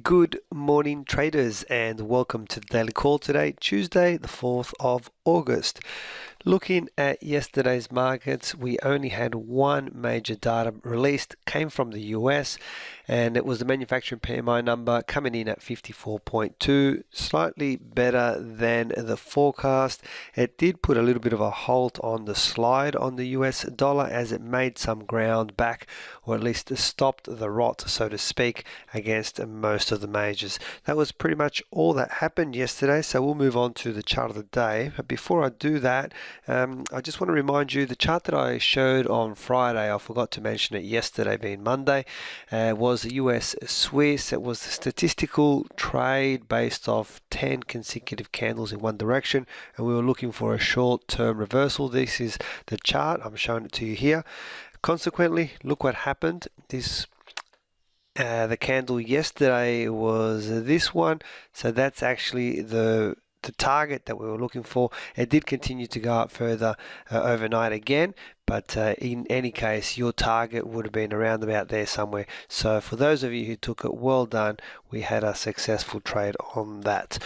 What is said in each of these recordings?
Good morning, traders, and welcome to the Daily Call today, Tuesday, the 4th of August. Looking at yesterday's markets, we only had one major data released, came from the US, and it was the manufacturing PMI number coming in at 54.2, slightly better than the forecast. It did put a little bit of a halt on the slide on the US dollar as it made some ground back, or at least stopped the rot, so to speak, against most of the majors. That was pretty much all that happened yesterday, so we'll move on to the chart of the day. But before I do that, I just want to remind you the chart that I showed on Friday, I forgot to mention it yesterday being Monday, was the US Swiss. It was the statistical trade based off 10 consecutive candles in one direction, and we were looking for a short-term reversal. This is the chart. I'm showing it to you here. Consequently, look what happened. The candle yesterday was this one, so that's actually the target that we were looking for. It did continue to go up further overnight again, but in any case, your target would have been around about there somewhere. So for those of you who took it, well done. We had a successful trade on that.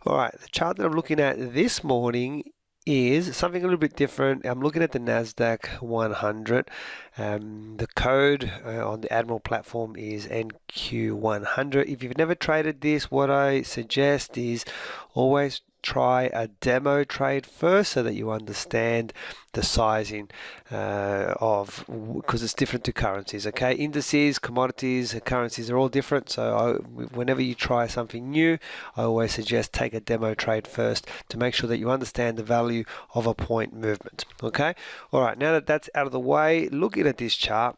All right, the chart that I'm looking at this morning is something a little bit different. I'm looking at the NASDAQ 100. The code on the Admiral platform is NQ100. If you've never traded this, what I suggest is always try a demo trade first so that you understand the sizing because it's different to currencies. Okay, indices, commodities, currencies are all different, so whenever you try something new, I always suggest take a demo trade first to make sure that you understand the value of a point movement. Okay, all right, now that that's out of the way, looking at this chart,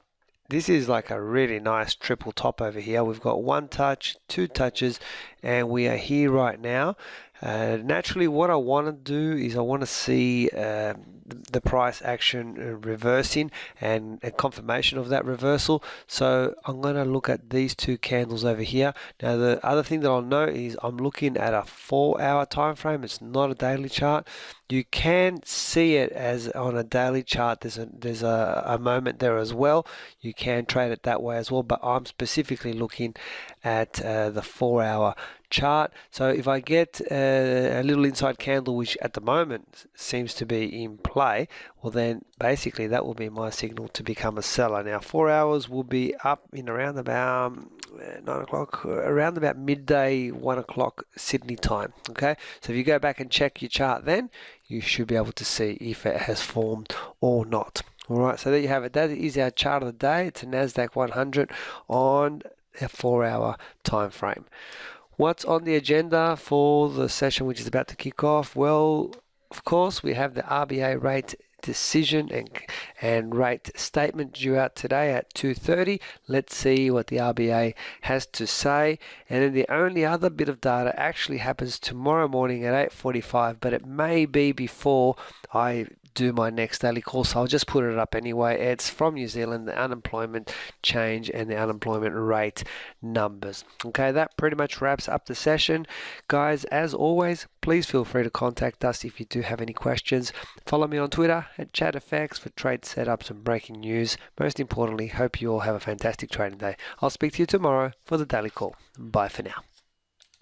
this is like a really nice triple top over here. We've got one touch, two touches, and we are here right now. Naturally, what I want to do is I want to see the price action reversing and a confirmation of that reversal. So I'm going to look at these two candles over here. Now, the other thing that I'll note is I'm looking at a 4-hour time frame. It's not a daily chart. You can see it as on a daily chart. There's a moment there as well. You can trade it that way as well, but I'm specifically looking at the 4-hour chart. So if I get a little inside candle, which at the moment seems to be in play, well then basically that will be my signal to become a seller. Now 4 hours will be up in around about 9 o'clock, around about midday, 1 o'clock Sydney time. Okay, so if you go back and check your chart, then you should be able to see if it has formed or not. All right, so there you have it. That is our chart of the day. It's a NASDAQ 100 on a 4-hour time frame. What's on the agenda for the session which is about to kick off? Well, of course, we have the RBA rate decision and rate statement due out today at 2:30. Let's see what the RBA has to say. And then the only other bit of data actually happens tomorrow morning at 8:45, but it may be before I do my next daily call, so I'll just put it up anyway. It's from New Zealand, the unemployment change and the unemployment rate numbers. Okay, that pretty much wraps up the session. Guys, as always, please feel free to contact us if you do have any questions. Follow me on Twitter at ChatFX for trade setups and breaking news. Most importantly, hope you all have a fantastic trading day. I'll speak to you tomorrow for the daily call. Bye for now.